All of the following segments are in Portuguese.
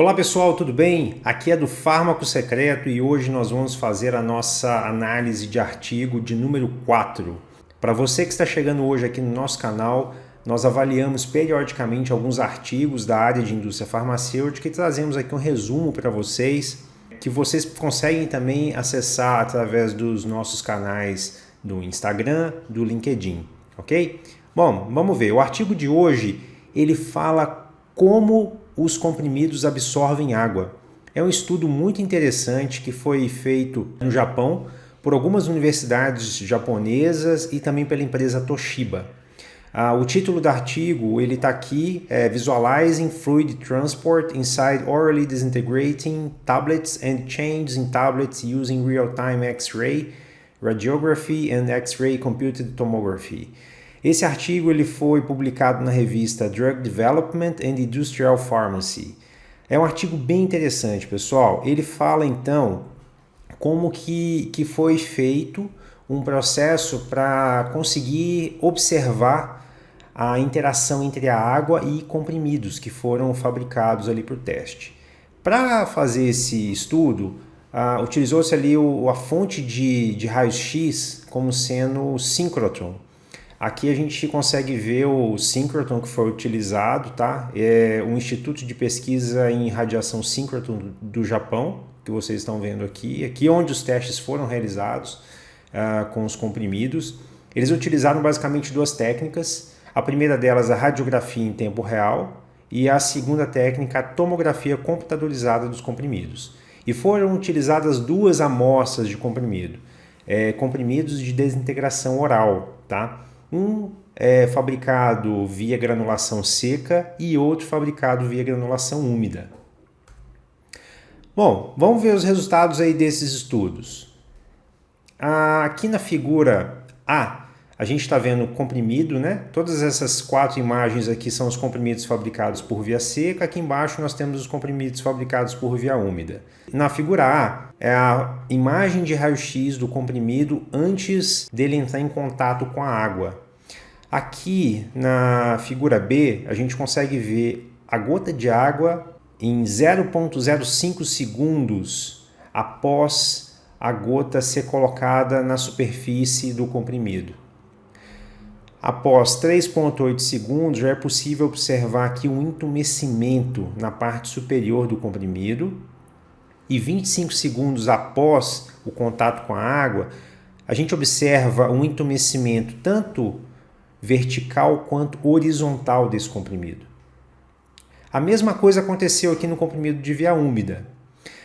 Olá pessoal, tudo bem? Aqui é do Fármaco Secreto e hoje nós vamos fazer a nossa análise de artigo de número 4. Para você que está chegando hoje aqui no nosso canal, nós avaliamos periodicamente alguns artigos da área de indústria farmacêutica e trazemos aqui um resumo para vocês, que vocês conseguem também acessar através dos nossos canais do Instagram, do LinkedIn, ok? Bom, vamos ver. O artigo de hoje, ele fala como os comprimidos absorvem água. É um estudo muito interessante que foi feito no Japão por algumas universidades japonesas e também pela empresa Toshiba. O título do artigo ele está aqui, Visualizing Fluid Transport Inside Orally Disintegrating Tablets and Changes in Tablets Using Real-Time X-Ray, Radiography and X-Ray Computed Tomography. Esse artigo ele foi publicado na revista Drug Development and Industrial Pharmacy. É um artigo bem interessante, pessoal. Ele fala, então, como que foi feito um processo para conseguir observar a interação entre a água e comprimidos que foram fabricados ali para o teste. Para fazer esse estudo, utilizou-se ali a fonte de raio-x como sendo o síncrotron. Aqui a gente consegue ver o síncrotron que foi utilizado, tá? É o Instituto de Pesquisa em Radiação Síncrotron do Japão, que vocês estão vendo aqui. Aqui onde os testes foram realizados com os comprimidos. Eles utilizaram basicamente duas técnicas. A primeira delas, a radiografia em tempo real, e a segunda técnica, a tomografia computadorizada dos comprimidos. E foram utilizadas duas amostras de comprimido, comprimidos de desintegração oral, tá? Um é fabricado via granulação seca e outro fabricado via granulação úmida. Bom, vamos ver os resultados aí desses estudos. Aqui na figura A, a gente está vendo comprimido, né? Todas essas quatro imagens aqui são os comprimidos fabricados por via seca. Aqui embaixo nós temos os comprimidos fabricados por via úmida. Na figura A, é a imagem de raio-x do comprimido antes dele entrar em contato com a água. Aqui na figura B, a gente consegue ver a gota de água em 0,05 segundos após a gota ser colocada na superfície do comprimido. Após 3,8 segundos, já é possível observar aqui um entumecimento na parte superior do comprimido. E 25 segundos após o contato com a água, a gente observa um entumecimento tanto vertical quanto horizontal desse comprimido. A mesma coisa aconteceu aqui no comprimido de via úmida.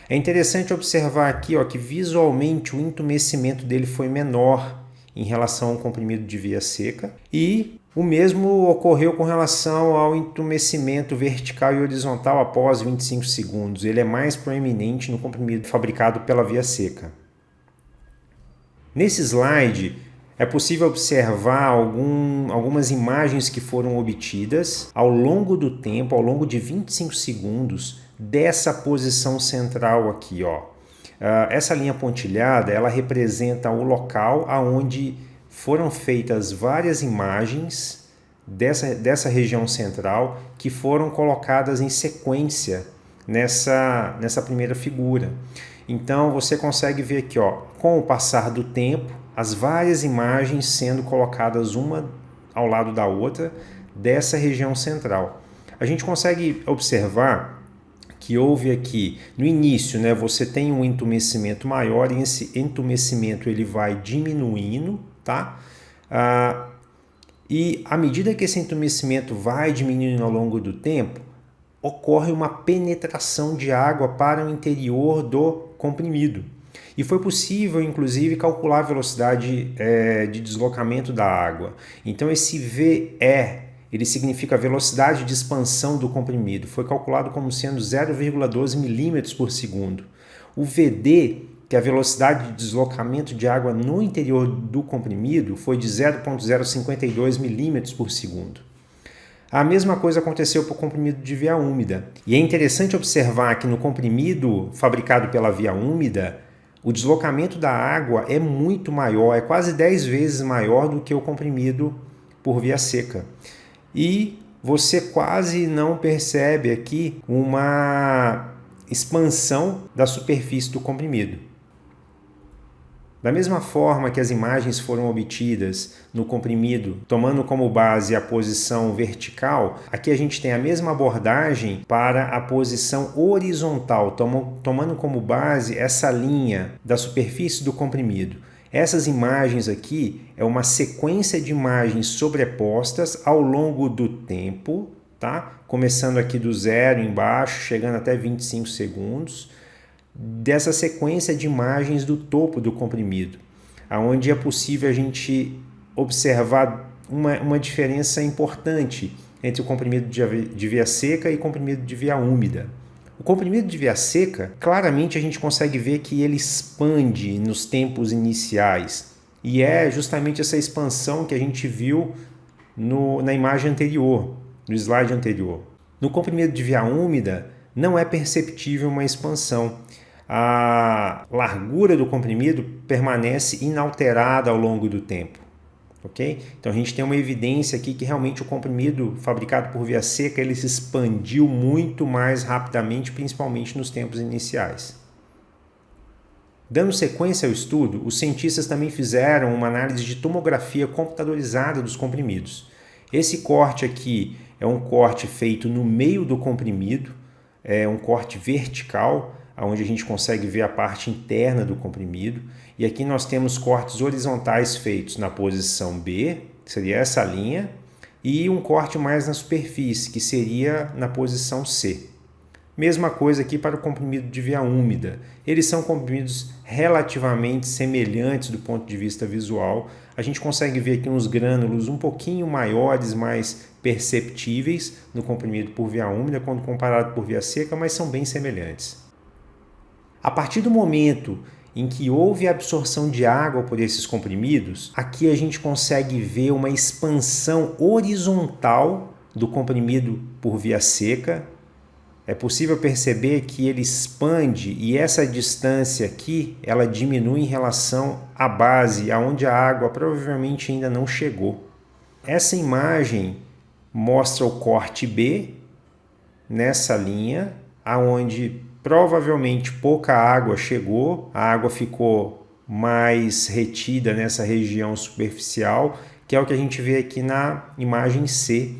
É interessante observar aqui que visualmente o entumecimento dele foi menor em relação ao comprimido de via seca e o mesmo ocorreu com relação ao entumecimento vertical e horizontal após 25 segundos. Ele é mais proeminente no comprimido fabricado pela via seca. Nesse slide, é possível observar algumas imagens que foram obtidas ao longo do tempo, ao longo de 25 segundos, dessa posição central aqui, Essa linha pontilhada, ela representa o local aonde foram feitas várias imagens dessa região central que foram colocadas em sequência nessa primeira figura. Então você consegue ver aqui, com o passar do tempo, as várias imagens sendo colocadas uma ao lado da outra dessa região central. A gente consegue observar que houve aqui, no início, você tem um entumecimento maior e esse entumecimento ele vai diminuindo, tá? E à medida que esse entumecimento vai diminuindo ao longo do tempo, ocorre uma penetração de água para o interior do comprimido. E foi possível, inclusive, calcular a velocidade de deslocamento da água. Então, esse VE, ele significa a velocidade de expansão do comprimido. Foi calculado como sendo 0,12 milímetros por segundo. O VD, que é a velocidade de deslocamento de água no interior do comprimido, foi de 0,052 milímetros por segundo. A mesma coisa aconteceu para o comprimido de via úmida. E é interessante observar que no comprimido fabricado pela via úmida, o deslocamento da água é muito maior, é quase 10 vezes maior do que o comprimido por via seca. E você quase não percebe aqui uma expansão da superfície do comprimido. Da mesma forma que as imagens foram obtidas no comprimido, tomando como base a posição vertical, aqui a gente tem a mesma abordagem para a posição horizontal, tomando como base essa linha da superfície do comprimido. Essas imagens aqui é uma sequência de imagens sobrepostas ao longo do tempo, tá? Começando aqui do 0 embaixo, chegando até 25 segundos. Dessa sequência de imagens do topo do comprimido, onde é possível a gente observar uma diferença importante entre o comprimido de via seca e o comprimido de via úmida. O comprimido de via seca, claramente a gente consegue ver que ele expande nos tempos iniciais, e é justamente essa expansão que a gente viu na imagem anterior, no slide anterior. No comprimido de via úmida, não é perceptível uma expansão. A largura do comprimido permanece inalterada ao longo do tempo, ok? Então a gente tem uma evidência aqui que realmente o comprimido fabricado por via seca ele se expandiu muito mais rapidamente, principalmente nos tempos iniciais. Dando sequência ao estudo, os cientistas também fizeram uma análise de tomografia computadorizada dos comprimidos. Esse corte aqui é um corte feito no meio do comprimido, é um corte vertical, onde a gente consegue ver a parte interna do comprimido. E aqui nós temos cortes horizontais feitos na posição B, que seria essa linha, e um corte mais na superfície, que seria na posição C. Mesma coisa aqui para o comprimido de via úmida. Eles são comprimidos relativamente semelhantes do ponto de vista visual. A gente consegue ver aqui uns grânulos um pouquinho maiores, mais perceptíveis no comprimido por via úmida quando comparado por via seca, mas são bem semelhantes. A partir do momento em que houve absorção de água por esses comprimidos, aqui a gente consegue ver uma expansão horizontal do comprimido por via seca. É possível perceber que ele expande e essa distância aqui, ela diminui em relação à base, aonde a água provavelmente ainda não chegou. Essa imagem mostra o corte B nessa linha, aonde provavelmente pouca água chegou, a água ficou mais retida nessa região superficial, que é o que a gente vê aqui na imagem C.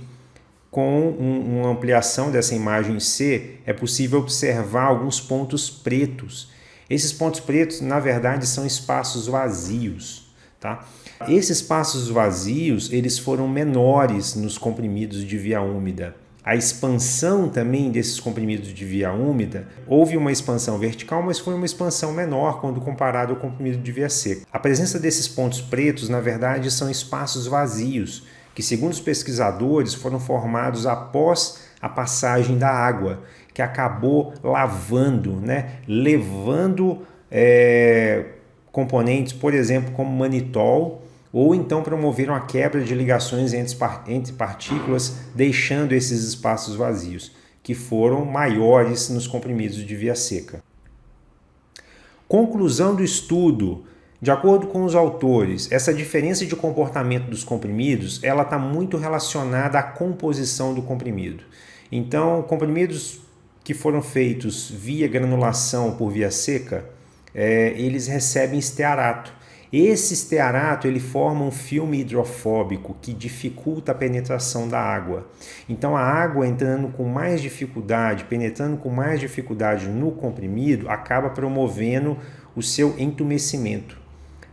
Com uma ampliação dessa imagem C, é possível observar alguns pontos pretos. Esses pontos pretos, na verdade, são espaços vazios, tá? Esses espaços vazios, eles foram menores nos comprimidos de via úmida. A expansão também desses comprimidos de via úmida, houve uma expansão vertical, mas foi uma expansão menor quando comparado ao comprimido de via seca. A presença desses pontos pretos, na verdade, são espaços vazios, que, segundo os pesquisadores, foram formados após a passagem da água, que acabou lavando, levando componentes, por exemplo, como manitol, ou então promoveram a quebra de ligações entre partículas, deixando esses espaços vazios, que foram maiores nos comprimidos de via seca. Conclusão do estudo. De acordo com os autores, essa diferença de comportamento dos comprimidos ela está muito relacionada à composição do comprimido. Então, comprimidos que foram feitos via granulação por via seca, eles recebem estearato. Esse estearato ele forma um filme hidrofóbico que dificulta a penetração da água. Então a água entrando com mais dificuldade, penetrando com mais dificuldade no comprimido, acaba promovendo o seu entumecimento.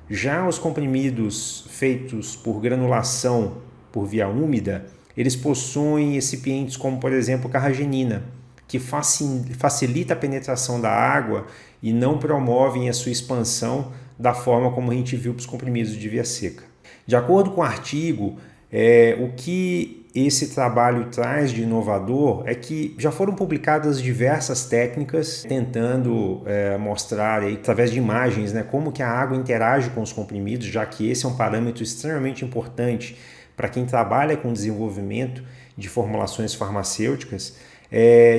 Já os comprimidos feitos por granulação por via úmida, eles possuem recipientes como, por exemplo, carragenina, que facilita a penetração da água e não promovem a sua expansão da forma como a gente viu para os comprimidos de via seca. De acordo com o artigo, o que esse trabalho traz de inovador é que já foram publicadas diversas técnicas tentando mostrar aí, através de imagens, como que a água interage com os comprimidos, já que esse é um parâmetro extremamente importante para quem trabalha com desenvolvimento de formulações farmacêuticas.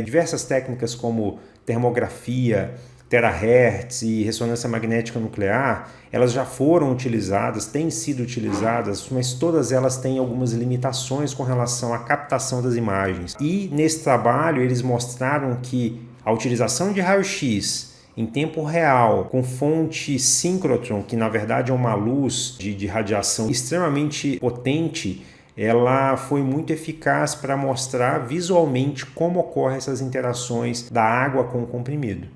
Diversas técnicas como termografia, terahertz e ressonância magnética nuclear, elas já foram utilizadas, têm sido utilizadas, mas todas elas têm algumas limitações com relação à captação das imagens. E nesse trabalho eles mostraram que a utilização de raio-x em tempo real, com fonte síncrotron, que na verdade é uma luz de radiação extremamente potente, ela foi muito eficaz para mostrar visualmente como ocorrem essas interações da água com o comprimido.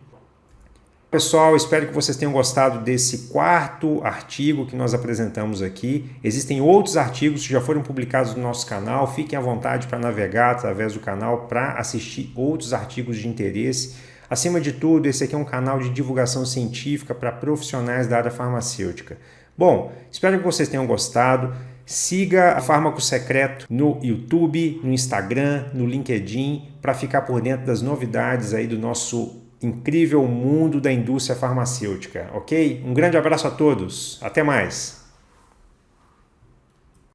Pessoal, espero que vocês tenham gostado desse quarto artigo que nós apresentamos aqui. Existem outros artigos que já foram publicados no nosso canal. Fiquem à vontade para navegar através do canal para assistir outros artigos de interesse. Acima de tudo, esse aqui é um canal de divulgação científica para profissionais da área farmacêutica. Bom, espero que vocês tenham gostado. Siga a Fármaco Secreto no YouTube, no Instagram, no LinkedIn, para ficar por dentro das novidades aí do nosso incrível mundo da indústria farmacêutica, ok? Um grande abraço a todos, até mais!